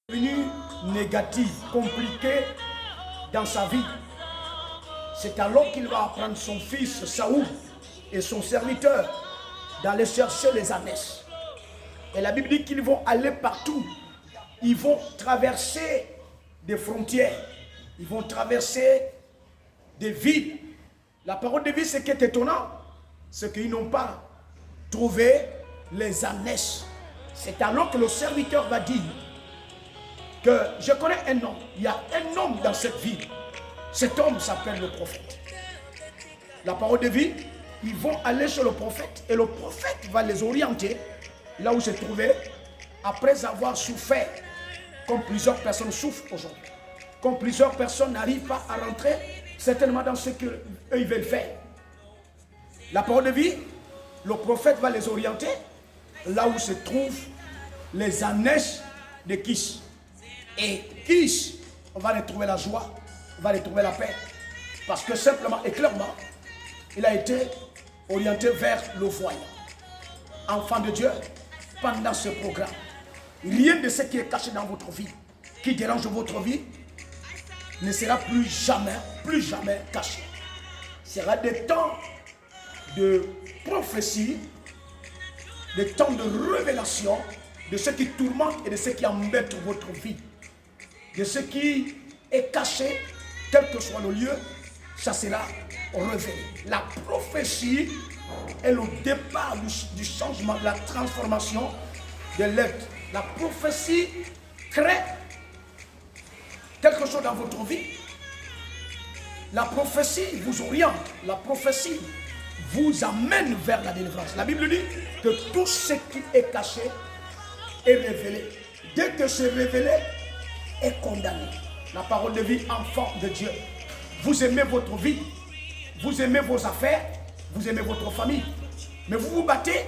Devenu négative, compliquée dans sa vie. C'est alors qu'il va apprendre son fils Saoul et son serviteur d'aller chercher les ânesses. Et la Bible dit qu'ils vont aller partout. Ils vont traverser des frontières. Ils vont traverser des villes. La parole de vie, ce qui est étonnant, c'est qu'ils n'ont pas trouvé les ânesses. C'est alors que le serviteur va dire que je connais un homme. Il y a un homme dans cette ville. Cet homme s'appelle le prophète. La parole de vie, ils vont aller chez le prophète et le prophète va les orienter là où se trouvaient après avoir souffert, comme plusieurs personnes souffrent aujourd'hui, comme plusieurs personnes n'arrivent pas à rentrer certainement dans ce qu'eux ils veulent faire. La parole de vie, le prophète va les orienter là où se trouvent les ânesses de Kish. Et Kish, on va retrouver la joie, on va retrouver la paix. Parce que simplement et clairement, il a été orienté vers le voyant. Enfant de Dieu, pendant ce programme, rien de ce qui est caché dans votre vie, qui dérange votre vie, ne sera plus jamais caché. Ce sera des temps de prophétie, des temps de révélation de ce qui tourmente et de ce qui embête votre vie. De ce qui est caché, quel que soit le lieu, ça sera révélé. La prophétie est le départ du changement, de la transformation de l'être. La prophétie crée quelque chose dans votre vie. La prophétie vous oriente. La prophétie vous amène vers la délivrance. La Bible dit que tout ce qui est caché est révélé. Dès que c'est révélé, est condamné. La parole de vie, enfant de Dieu. Vous aimez votre vie, vous aimez vos affaires, vous aimez votre famille, mais vous vous battez.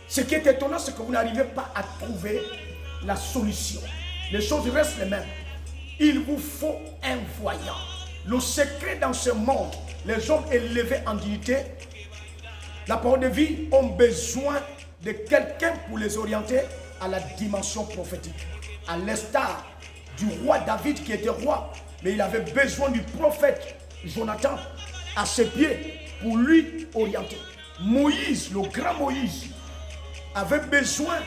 Ce qui est étonnant, c'est que vous n'arrivez pas à trouver la solution. Les choses restent les mêmes. Il vous faut un voyant. Le secret dans ce monde, les hommes élevés en dignité, la parole de vie ont besoin de quelqu'un pour les orienter à la dimension prophétique. À l'instar du roi David qui était roi, mais il avait besoin du prophète Jonathan à ses pieds pour lui orienter. Moïse, le grand Moïse, avait besoin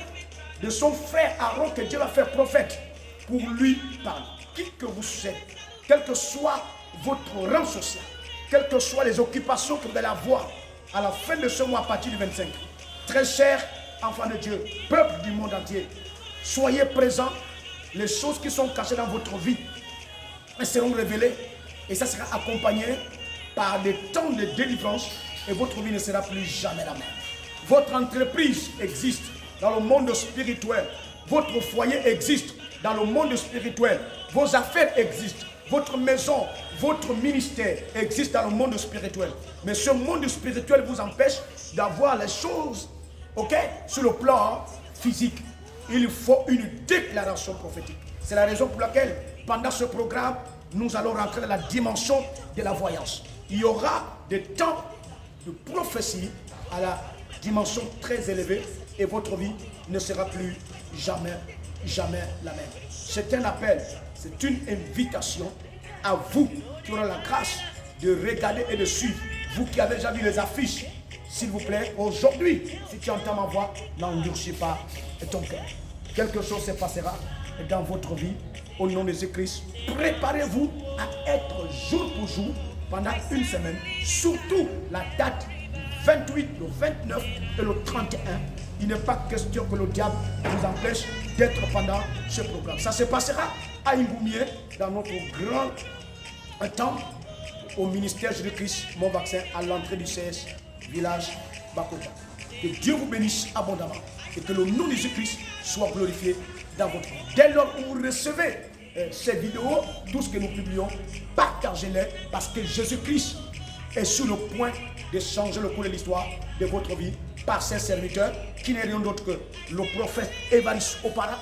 de son frère Aaron que Dieu va faire prophète pour lui parler. Qui que vous êtes, quel que soit votre rang social, quelles que soient les occupations que vous allez avoir à la fin de ce mois à partir du 25, très chers enfants de Dieu, peuple du monde entier, soyez présents. Les choses qui sont cachées dans votre vie, elles seront révélées et ça sera accompagné par des temps de délivrance et votre vie ne sera plus jamais la même. Votre entreprise existe dans le monde spirituel. Votre foyer existe dans le monde spirituel. Vos affaires existent. Votre maison, votre ministère existe dans le monde spirituel. Mais ce monde spirituel vous empêche d'avoir les choses, sur le plan physique. Il faut une déclaration prophétique. C'est la raison pour laquelle, pendant ce programme, nous allons rentrer dans la dimension de la voyance. Il y aura des temps de prophétie à la dimension très élevée et votre vie ne sera plus jamais la même. C'est un appel, c'est une invitation à vous qui aurez la grâce de regarder et de suivre. Vous qui avez déjà vu les affiches, s'il vous plaît, aujourd'hui, si tu entends ma voix, n'endurcis pas ton cœur. Quelque chose se passera dans votre vie au nom de Jésus-Christ. Préparez-vous à être jour pour jour pendant une semaine, surtout la date du 28, le 29 et le 31. Il n'est pas question que le diable vous empêche d'être pendant ce programme. Ça se passera à Ingoumier, dans notre grand temple, au ministère Jésus-Christ, mon vaccin, à l'entrée du CS, village Bakota. Que Dieu vous bénisse abondamment et que le nom de Jésus-Christ soit glorifié dans votre vie. Dès lors où vous recevez ces vidéos, tout ce que nous publions, partagez-les parce que Jésus-Christ est sur le point de changer le cours de l'histoire de votre vie par ses serviteurs, qui n'est rien d'autre que le prophète Évariste Opara,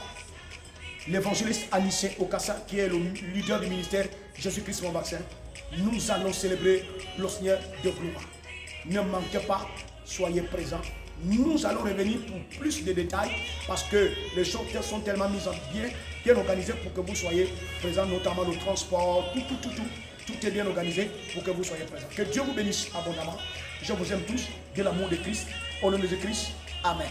l'évangéliste Anissé Okassa, qui est le leader du ministère Jésus-Christ mon vaccin. Nous allons célébrer le Seigneur de gloire. Ne manquez pas, soyez présents Nous allons revenir pour plus de détails parce que les choses sont tellement mises en bien organisées pour que vous soyez présents, notamment le transport, tout est bien organisé pour que vous soyez présents. Que Dieu vous bénisse abondamment. Je vous aime tous, de l'amour de Christ. Au nom de Christ, Amen.